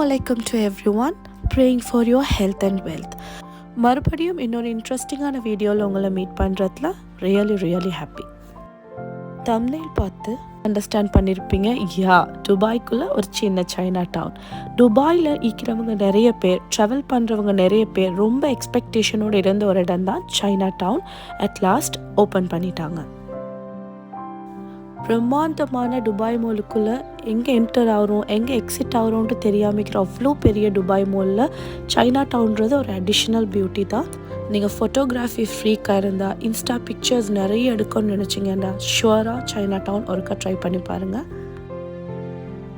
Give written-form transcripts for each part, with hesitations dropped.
Assalamu alaikum to everyone. Praying for your health and wealth. மறுபடியும் இன்னொரு இன்ட்ரெஸ்டிங்கான வீடியோவில் உங்களை மீட் பண்ணுறதுல ரியலி ஹாப்பி. தம்ப்நெயில் பார்த்து அண்டர்ஸ்டாண்ட் பண்ணியிருப்பீங்க. துபாய்க்குள்ளே ஒரு சின்ன சைனா டவுன். துபாயில் இருக்கிறவங்க நிறைய பேர், ட்ராவல் பண்ணுறவங்க நிறைய பேர் ரொம்ப எக்ஸ்பெக்டேஷனோடு இருந்த ஒரு இடம் தான் Chinatown. At last open பண்ணிட்டாங்க. பிரம்மாண்டமான துபாய் மாலுக்குள்ளே எங்கே என்டர் ஆகிறோம், எங்கே எக்ஸிட் ஆகிறோன்ட்டு தெரியாமிக்கிற அவ்வளோ பெரிய துபாய் மாலில் சைனா டவுன்றது ஒரு அடிஷ்னல் பியூட்டி தான். நீங்கள் ஃபோட்டோகிராஃபி ஃப்ரீக்காக இருந்தால், இன்ஸ்டா பிக்சர்ஸ் நிறைய எடுக்கணும்னு நினச்சிங்கன்னா ஷுவராக சைனா டவுன் ஒருக்கா ட்ரை பண்ணி பாருங்கள்.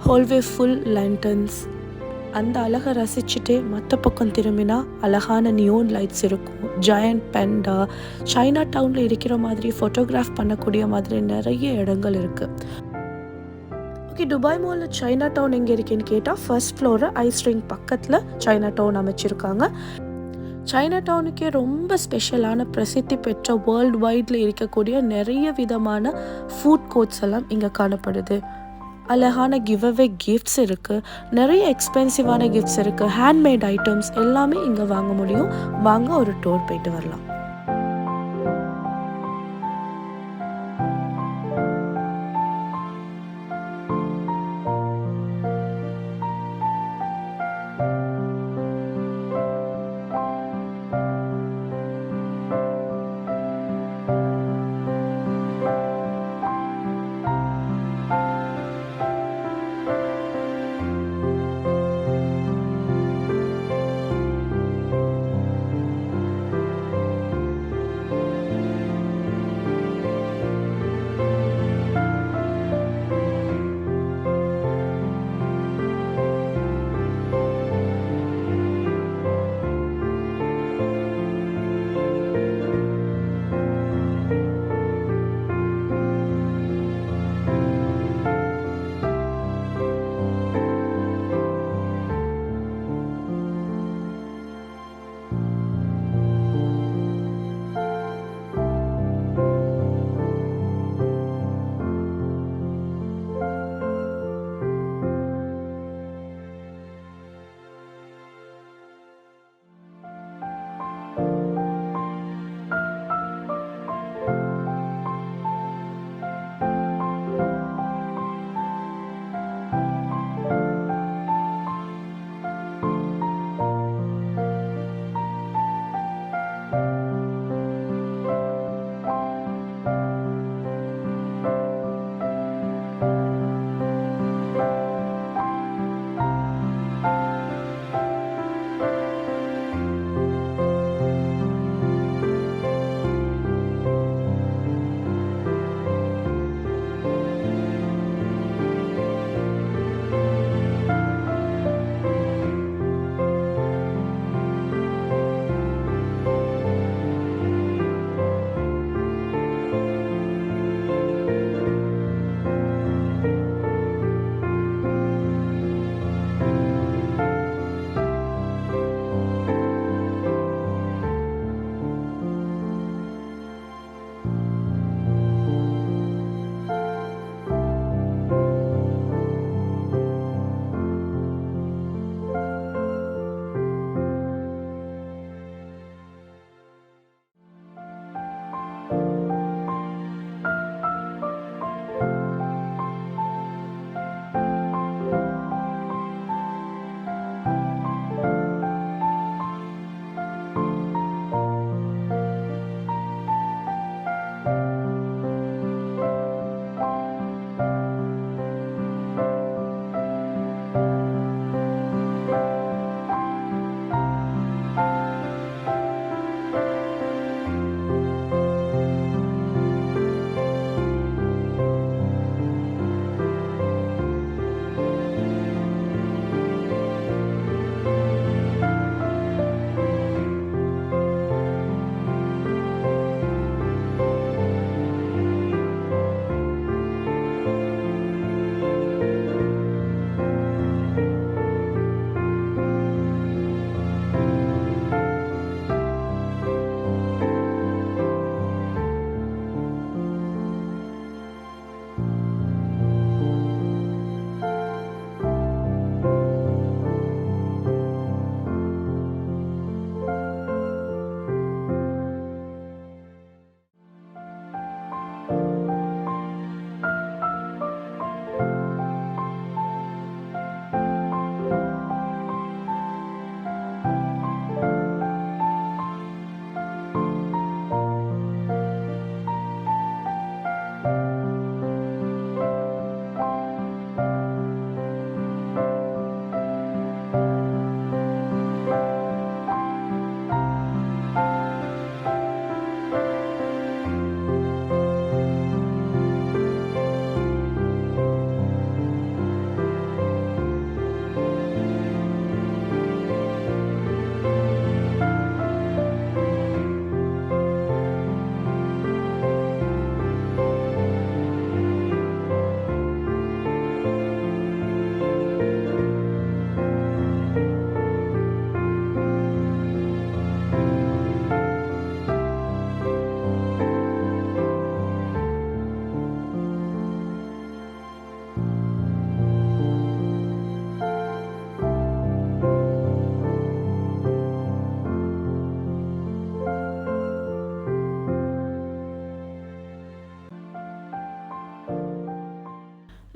ஹோல்வே ஃபுல் லேண்டன்ஸ், அந்த அழகை ரசிச்சுட்டே மற்ற பக்கம் திரும்பினா அழகான நியோன் லைட்ஸ் இருக்கும். ஜாயண்ட் பெண்டா, சைனா டவுனில் இருக்கிற மாதிரி ஃபோட்டோகிராஃப் பண்ணக்கூடிய மாதிரி நிறைய இடங்கள் இருக்குது. ஓகே, துபாய் மாலில் சைனா டவுன் எங்கே இருக்குன்னு கேட்டால் ஃபர்ஸ்ட் ஃப்ளோரில் ஐஸ் ரிங் பக்கத்தில் சைனா டவுன் அமைச்சிருக்காங்க. சைனா டவுனுக்கே ரொம்ப ஸ்பெஷலான பிரசித்தி பெற்ற வேர்ல்டு வைடில் இருக்கக்கூடிய நிறைய விதமான ஃபுட் கோர்ட்ஸ் எல்லாம் இங்கே காணப்படுது. அழகான கிவ் அவே கிஃப்ட்ஸ் இருக்குது, நிறைய எக்ஸ்பென்சிவான கிஃப்ட்ஸ் இருக்குது, ஹேண்ட்மேட் ஐட்டம்ஸ் எல்லாமே இங்கே வாங்க முடியும். வாங்க ஒரு டூர் போயிட்டு வரலாம்.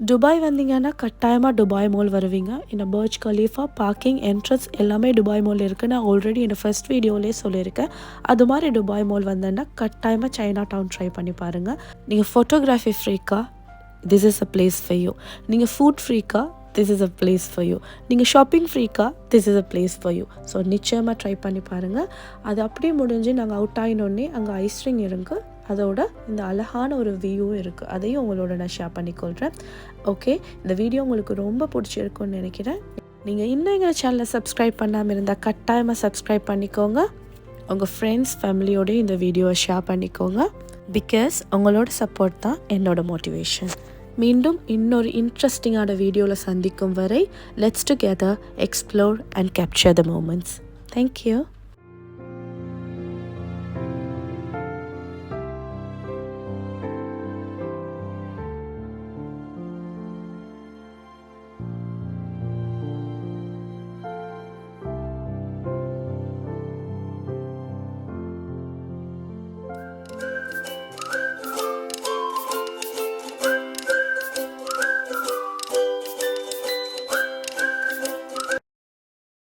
துபாய் வந்தீங்கன்னா கட்டாயமாக துபாய் மால் வருவீங்க. இந்த பர்ஜ் கலீஃபா பார்க்கிங் என்ட்ரன்ஸ் எல்லாமே துபாய் மால் இருக்குது. நான் ஆல்ரெடி என்னோடய ஃபர்ஸ்ட் வீடியோலேயே சொல்லியிருக்கேன். அது மாதிரி துபாய் மால் வந்தேன்னா கட்டாயமாக சைனா டவுன் ட்ரை பண்ணி பாருங்கள். நீங்கள் ஃபோட்டோகிராஃபி ஃப்ரீக்கா, this is a place for you. நீங்கள் ஃபுட் ஃப்ரீக்கா, this is a place for you. நீங்கள் ஷாப்பிங் ஃப்ரீக்கா, this is a place for you. So நிச்சயமாக ட்ரை பண்ணி பாருங்கள். அது அப்படியே முடிஞ்சு நாங்கள் அவுட் ஆகினோடனே அங்கே ஐஸ்ரிங் இருக்குது. அதோட இந்த அழகான ஒரு வியூவும் இருக்குது. அதையும் உங்களோட நான் ஷேர் பண்ணிக்கொள்கிறேன். ஓகே, இந்த வீடியோ உங்களுக்கு ரொம்ப பிடிச்சிருக்குன்னு நினைக்கிறேன். நீங்கள் இன்னும் எங்கள் சேனலை சப்ஸ்கிரைப் பண்ணாமல் இருந்தால் கட்டாயமாக சப்ஸ்கிரைப் பண்ணிக்கோங்க. உங்கள் ஃப்ரெண்ட்ஸ் ஃபேமிலியோடய இந்த வீடியோவை ஷேர் பண்ணிக்கோங்க. பிகாஸ் உங்களோட சப்போர்ட் தான் என்னோட மோட்டிவேஷன். மீண்டும் இன்னொரு இன்ட்ரெஸ்டிங்கான வீடியோவில் சந்திக்கும் வரை, let's together explore and capture the moments. Thank you.